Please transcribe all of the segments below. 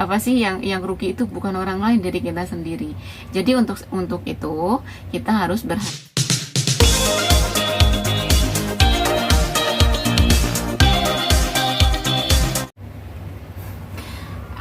apa sih yang rugi itu bukan orang lain, diri kita sendiri. Jadi untuk itu kita harus berhati.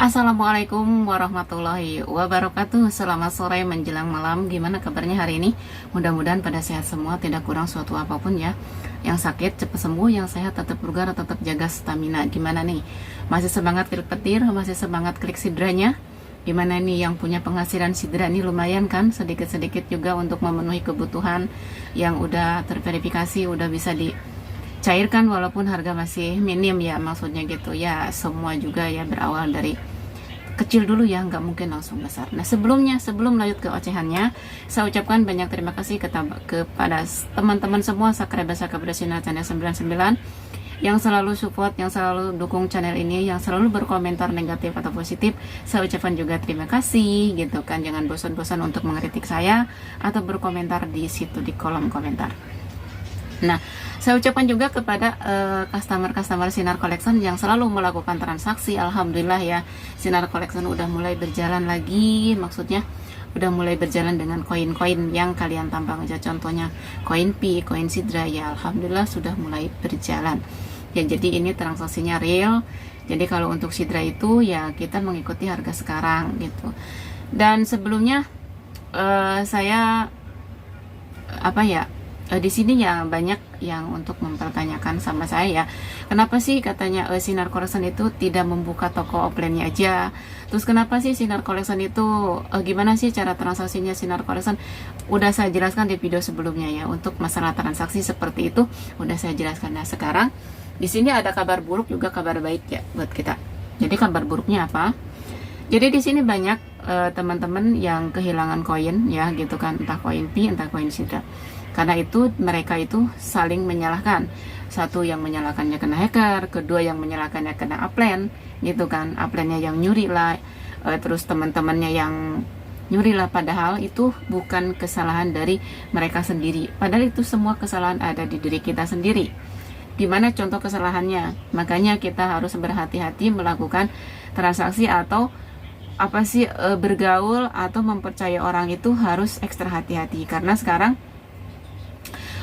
Assalamualaikum warahmatullahi wabarakatuh. Selamat sore menjelang malam. Gimana kabarnya hari ini? Mudah-mudahan pada sehat semua, tidak kurang suatu apapun ya. Yang sakit cepat sembuh, yang sehat tetap bugar, tetap jaga stamina. Gimana nih? Masih semangat klik petir? Masih semangat klik sidranya? Gimana nih yang punya penghasilan sidra nih, lumayan kan? Sedikit-sedikit juga untuk memenuhi kebutuhan yang udah terverifikasi, udah bisa dicairkan walaupun harga masih minim ya, maksudnya gitu ya. Semua juga ya berawal dari kecil dulu ya, nggak mungkin langsung besar. Nah sebelum lanjut ke ocehannya, saya ucapkan banyak terima kasih kepada teman-teman semua subscriber Sinar Channel 99 yang selalu support, yang selalu dukung channel ini, yang selalu berkomentar negatif atau positif. Saya ucapkan juga terima kasih gitu kan. Jangan bosan-bosan untuk mengkritik saya atau berkomentar di situ di kolom komentar. Nah, saya ucapkan juga kepada customer Sinar Collection yang selalu melakukan transaksi. Alhamdulillah ya, Sinar Collection udah mulai berjalan lagi, maksudnya udah mulai berjalan dengan koin-koin yang kalian tampang aja. Contohnya koin Pi, koin Sidra ya, alhamdulillah sudah mulai berjalan. Ya, jadi ini transaksinya real. Jadi kalau untuk Sidra itu ya kita mengikuti harga sekarang gitu. Dan sebelumnya saya di sini ya banyak yang untuk mempertanyakan sama saya, kenapa sih katanya Sinar Collection itu tidak membuka toko offline-nya aja. Terus kenapa sih Sinar Collection itu gimana sih cara transaksinya Sinar Collection? Udah saya jelaskan di video sebelumnya ya, untuk masalah transaksi seperti itu udah saya jelaskan. Nah sekarang di sini ada kabar buruk juga kabar baik ya buat kita. Jadi kabar buruknya apa? Jadi di sini banyak teman-teman yang kehilangan koin ya gitu kan, entah koin Pi entah koin Sidra. Karena itu mereka itu saling menyalahkan. Satu yang menyalahkannya kena hacker, kedua yang menyalahkannya kena upline gitu kan. Upline-nya yang nyuri lah, terus teman-temannya yang nyuri lah. Padahal itu bukan kesalahan dari mereka sendiri. Padahal itu semua kesalahan ada di diri kita sendiri. Gimana contoh kesalahannya? Makanya kita harus berhati-hati melakukan transaksi atau bergaul atau mempercayai orang itu harus ekstra hati-hati. Karena sekarang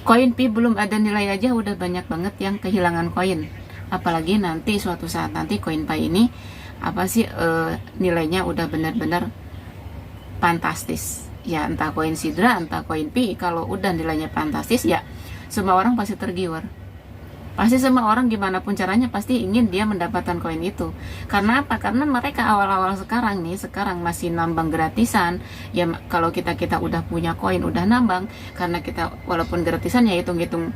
koin Pi belum ada nilai aja udah banyak banget yang kehilangan koin. Apalagi nanti suatu saat nanti koin Pi ini nilainya udah benar-benar fantastis. Ya entah koin Sidra entah koin Pi, kalau udah nilainya fantastis ya semua orang pasti tergiur. Pasti semua orang gimana pun caranya pasti ingin dia mendapatkan koin itu. Karena apa? Karena mereka awal-awal sekarang masih nambang gratisan. Ya kalau kita udah punya koin, udah nambang, karena kita walaupun gratisan ya hitung-hitung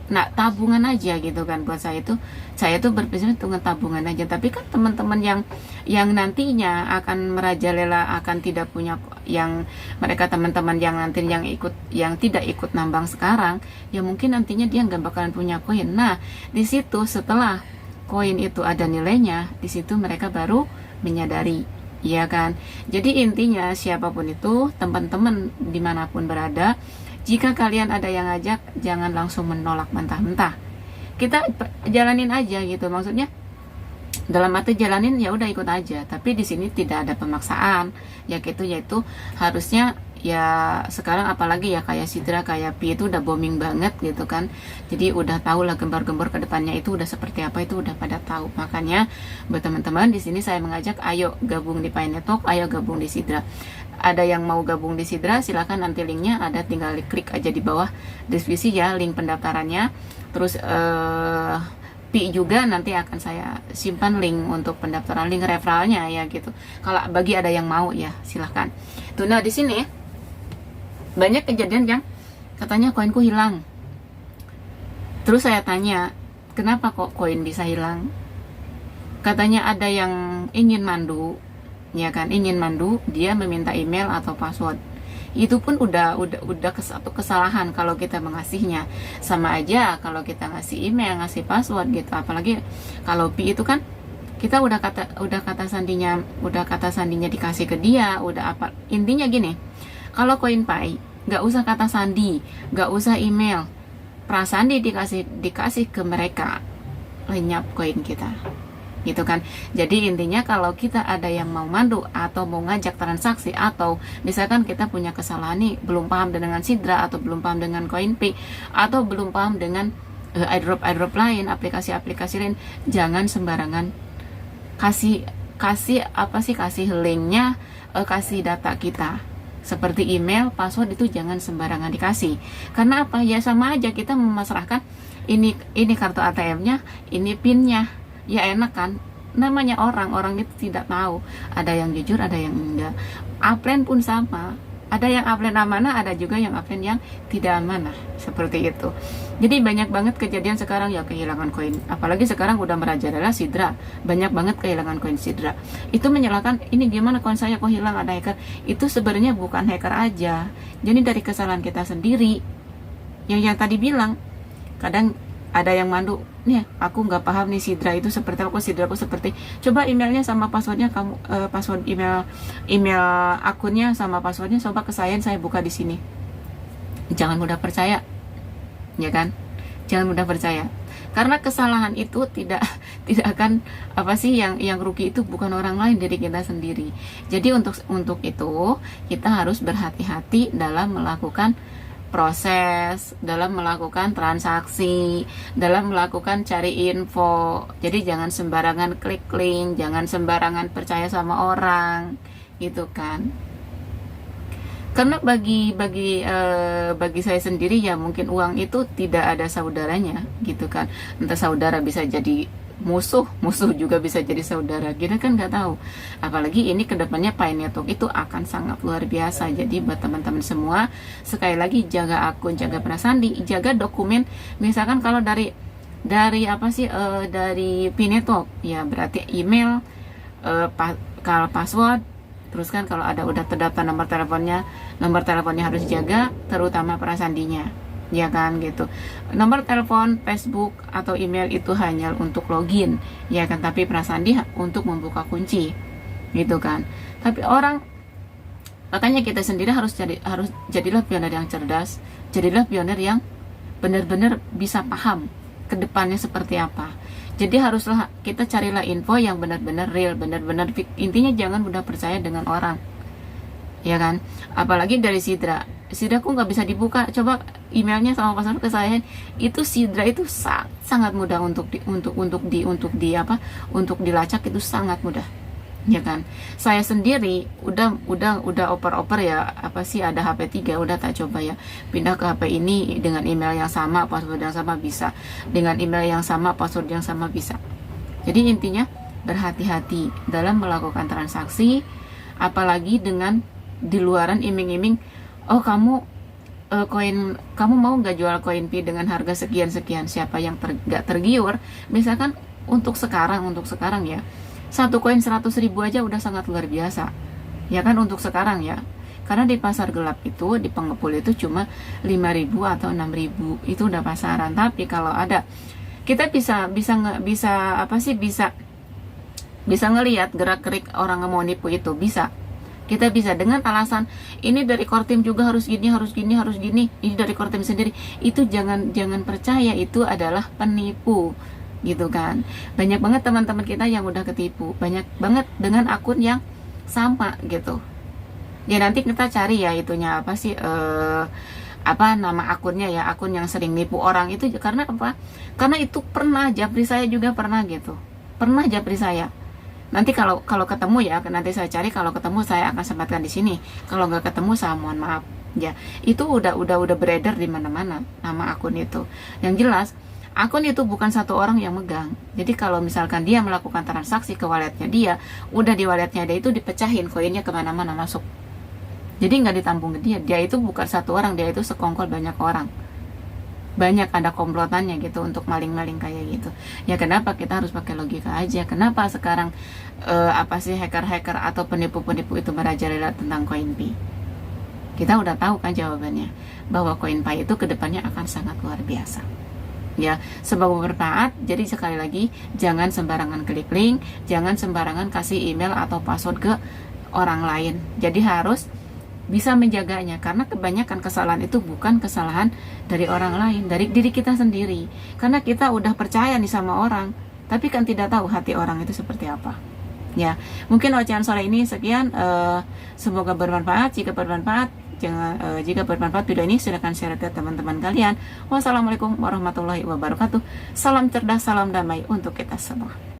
nah tabungan aja gitu kan. Buat saya tuh berpikir dengan tabungan aja. Tapi kan teman-teman yang nantinya akan merajalela, akan tidak punya, yang mereka teman-teman yang nanti yang tidak ikut nambang sekarang, ya mungkin nantinya dia nggak bakalan punya koin. Nah di situ setelah koin itu ada nilainya, di situ mereka baru menyadari, ya kan. Jadi intinya siapapun itu, teman-teman dimanapun berada, jika kalian ada yang ngajak, jangan langsung menolak mentah-mentah. Kita jalanin aja gitu, maksudnya dalam arti jalanin ya udah ikut aja. Tapi di sini tidak ada pemaksaan, yaitu harusnya ya sekarang apalagi ya kayak Sidra, kayak Pi itu udah booming banget gitu kan. Jadi udah tahu lah gembar-gembor ke depannya itu udah seperti apa, itu udah pada tahu. Makanya buat teman-teman di sini saya mengajak, ayo gabung di Pi Network, ayo gabung di Sidra. Ada yang mau gabung di Sidra, silahkan, nanti linknya ada, tinggal klik aja di bawah deskripsi ya, link pendaftarannya. Terus Pi juga nanti akan saya simpan link untuk pendaftaran, link referralnya ya gitu. Kalau bagi ada yang mau ya silahkan. Tuh, nah di sini banyak kejadian yang katanya koinku hilang. Terus saya tanya, kenapa kok koin bisa hilang? Katanya ada yang ingin mandu, ya kan, ingin mandu, dia meminta email atau password. Itu pun udah satu kesalahan kalau kita mengasihnya. Sama aja kalau kita ngasih email, ngasih password gitu. Apalagi kalau Pi itu kan kita udah kata sandinya dikasih ke dia, udah apa. Intinya gini, kalau koin Pi nggak usah kata sandi, nggak usah email, prasandi dikasih ke mereka. lenyap koin kita, gitu kan. Jadi intinya kalau kita ada yang mau mandu atau mau ngajak transaksi, atau misalkan kita punya kesalahan nih, belum paham dengan Sidra, atau belum paham dengan CoinPay, atau belum paham dengan airdrop lain, aplikasi-aplikasi lain, jangan sembarangan kasih linknya, kasih data kita seperti email, password, itu jangan sembarangan dikasih. Karena apa? Ya sama aja kita memasrahkan ini kartu ATM-nya, ini PIN-nya. Ya enak kan? Namanya orang itu tidak tahu. Ada yang jujur, ada yang enggak. Upline pun sama. Ada yang upline amanah, ada juga yang upline yang tidak amanah. Seperti itu. Jadi banyak banget kejadian sekarang ya kehilangan koin. Apalagi sekarang udah merajalela Sidra. Banyak banget kehilangan koin Sidra. Itu menyalahkan, ini gimana koin saya kok hilang, ada hacker. Itu sebenarnya bukan hacker aja. Jadi dari kesalahan kita sendiri. Yang tadi bilang, kadang ada yang mandu, nih aku nggak paham nih Sidra itu seperti apa, Sidra aku seperti, coba emailnya sama passwordnya kamu, password email akunnya sama passwordnya coba ke saya buka di sini. Jangan mudah percaya, ya kan? Jangan mudah percaya, karena kesalahan itu tidak akan yang rugi itu bukan orang lain, diri kita sendiri. Jadi untuk itu kita harus berhati-hati dalam melakukan proses, dalam melakukan transaksi, dalam melakukan cari info. Jadi jangan sembarangan klik link, jangan sembarangan percaya sama orang, gitu kan. Karena bagi saya sendiri ya, mungkin uang itu tidak ada saudaranya, gitu kan. Entah saudara bisa jadi musuh juga bisa jadi saudara, kita kan nggak tahu. Apalagi ini kedepannya Pi Network itu akan sangat luar biasa. Jadi buat teman-teman semua, sekali lagi jaga akun, jaga prasandi, jaga dokumen. Misalkan kalau dari Pi Network ya berarti email, kalau password, terus kan kalau udah terdaftar nomor teleponnya harus jaga, terutama prasandinya, ya kan, gitu. Nomor telepon, Facebook atau email itu hanya untuk login, ya kan, tapi prasandi untuk membuka kunci, gitu kan. Tapi makanya kita sendiri harus jadilah pionir yang cerdas, jadilah pionir yang benar-benar bisa paham ke depannya seperti apa. Jadi haruslah kita carilah info yang benar-benar real, benar-benar intinya jangan mudah percaya dengan orang, ya kan. Apalagi dari Sidra aku nggak bisa dibuka, coba emailnya sama password ke saya. Itu Sidra itu sangat mudah untuk dilacak, itu sangat mudah, ya kan. Saya sendiri udah oper ya, ada HP 3 udah tak coba ya, pindah ke HP ini dengan email yang sama, password yang sama bisa, dengan email yang sama, password yang sama bisa. Jadi intinya berhati-hati dalam melakukan transaksi, apalagi dengan di luaran iming-iming, oh kamu kamu mau nggak jual koin Pi dengan harga sekian. Siapa yang nggak tergiur? Misalkan untuk sekarang ya, satu koin 100.000 aja udah sangat luar biasa, ya kan, untuk sekarang ya. Karena di pasar gelap itu, di pengepul itu cuma 5.000 atau 6.000, itu udah pasaran. Tapi kalau ada, kita bisa ngelihat gerak-gerik orang yang mau nipu itu, kita bisa dengan alasan ini dari Kortim juga harus gini, ini dari Kortim sendiri. Itu jangan percaya, itu adalah penipu, gitu kan. Banyak banget teman-teman kita yang udah ketipu, banyak banget dengan akun yang sama gitu. Ya nanti kita cari ya itunya nama akunnya ya, akun yang sering nipu orang itu. Karena apa? Karena itu pernah japri saya juga, pernah japri saya. Nanti kalau ketemu ya, nanti saya cari, kalau ketemu saya akan sempatkan di sini. Kalau nggak ketemu saya mohon maaf ya. Itu udah beredar di mana-mana nama akun itu. Yang jelas akun itu bukan satu orang yang megang. Jadi kalau misalkan dia melakukan transaksi ke walletnya dia, udah di walletnya dia itu dipecahin, koinnya kemana-mana masuk. Jadi nggak ditampung ke dia. Dia itu bukan satu orang, dia itu sekongkol banyak orang. Banyak ada komplotannya gitu untuk maling-maling kayak gitu. Ya kenapa kita harus pakai logika aja? Kenapa sekarang hacker-hacker atau penipu-penipu itu merajalela tentang CoinPay? Kita udah tahu kan jawabannya, bahwa CoinPay itu kedepannya akan sangat luar biasa. Ya, semoga bermanfaat. Jadi sekali lagi, jangan sembarangan klik link, jangan sembarangan kasih email atau password ke orang lain. Jadi harus bisa menjaganya, karena kebanyakan kesalahan itu bukan kesalahan dari orang lain, dari diri kita sendiri, karena kita udah percaya nih sama orang, tapi kan tidak tahu hati orang itu seperti apa. Ya, mungkin ocehan sore ini sekian. Semoga bermanfaat. Jika bermanfaat, jika bermanfaat video ini, silakan share ke teman-teman kalian. Wassalamualaikum warahmatullahi wabarakatuh. Salam cerdas, salam damai untuk kita semua.